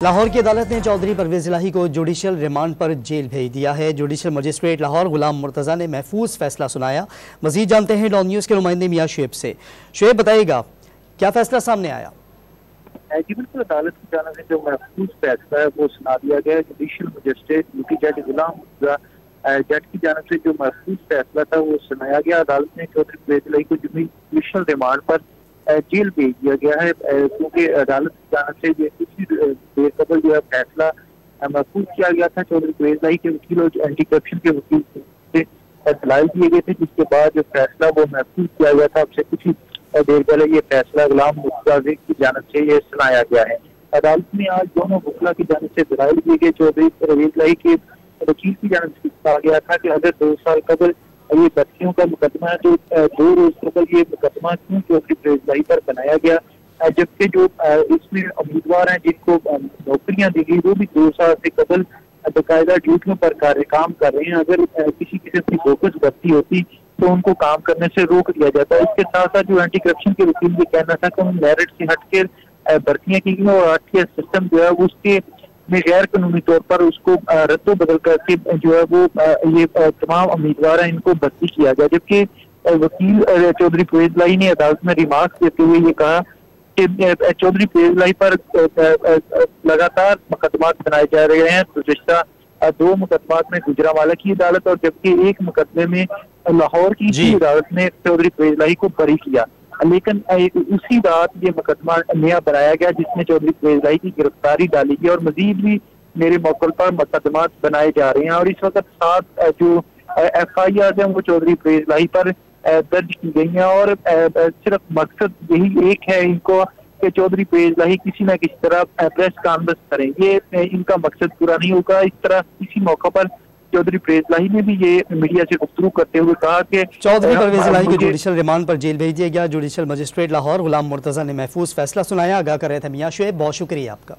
लाहौर की अदालत ने चौधरी परवेज इलाही को जुडिशल रिमांड पर जेल भेज दिया है। जुडिशल मजिस्ट्रेट लाहौर गुलाम मुर्तज़ा ने महफूज फैसला सुनाया। मजीद जानते हैं डॉन न्यूज़ के नुमाइंदे मियां शुएब से। शुएब, बताइएगा क्या फैसला सामने आया? जी बिल्कुल, अदालत की जानिब से जो महफूज फैसला है वो सुना दिया गया। जुडिशल मजिस्ट्रेट यूपी जज गुलाम मुर्तज़ा जज की जानिब से जो महफूज फैसला था वो सुनाया गया। अदालत ने चौधरी परवेज इलाही को जुडिशल रिमांड पर जेल भेज दिया गया है, क्योंकि अदालत की जानिब से ये कुछ देर कबल जो है फैसला महफूज किया गया था। चौधरी परवेज इलाही के वकील और एंटी करप्शन के वकील से दलाइल दिए गए थे, जिसके बाद जो फैसला वो महफूज किया गया था। अब से कुछ ही देर पहले ये फैसला गुलाम मुर्तज़ा की जानिब से ये सुनाया गया है। अदालत में आज दोनों वकील की जानिब से दलाइल दिए गए। चौधरी परवेज इलाही के वकील की जानिब से कहा गया था कि अगर 2 साल कबल ये बच्चियों का मुकदमा है, तो 2 रोज कबल ये मुकदमा क्यों चौधरी परवेज इलाही पर बनाया गया, जबकि जो इसमें उम्मीदवार हैं जिनको नौकरियां दी गई वो भी 2 साल से कबल बाकायदा ड्यूटियों पर काम कर रहे हैं। अगर किसी किस्म की बोगस भर्ती होती तो उनको काम करने से रोक दिया जाता है। इसके साथ साथ जो एंटी करप्शन के वकील ये कहना था कि उन मेरिट से हटकर भर्तियां की गई और हटके सिस्टम जो है उसके में गैर कानूनी तौर पर उसको रद्दो बदल करके जो है वो ये तमाम उम्मीदवार हैं इनको भर्ती किया गया। जबकि वकील चौधरी परवेज इलाही ने अदालत में रिमार्क देते हुए ये कहा कि चौधरी परवेज इलाही पर लगातार मुकदमात बनाए जा रहे हैं। गुज़िश्ता 2 मुकदमात में गुजरांवाला की अदालत और जबकि एक मुकदमे में लाहौर की अदालत ने चौधरी परवेज इलाही को बरी किया, लेकिन उसी रात ये मुकदमा नया बनाया गया जिसमें चौधरी परवेज इलाही की गिरफ्तारी डाली गई और मजीद भी मेरे मौके पर मुकदमात बनाए जा रहे हैं। और इस वक्त 7 जो FIR हैं वो चौधरी परवेज इलाही पर दर्ज की गई हैं और सिर्फ मकसद यही एक है इनको कि चौधरी परवेज इलाही किसी न किसी तरह प्रेस कॉन्फ्रेंस करें। ये इनका मकसद पूरा नहीं होगा। इस तरह इसी मौके पर चौधरी परवेज इलाही ने भी ये मीडिया से गुफ्तगू करते हुए कहा कि चौधरी परवेज इलाही को जुडिशल रिमांड पर जेल भेज दिया गया। जुडिशल मजिस्ट्रेट लाहौर गुलाम मुर्तज़ा ने महफूज फैसला सुनाया। आगाह कर रहे थे मियां शुएब, बहुत शुक्रिया आपका।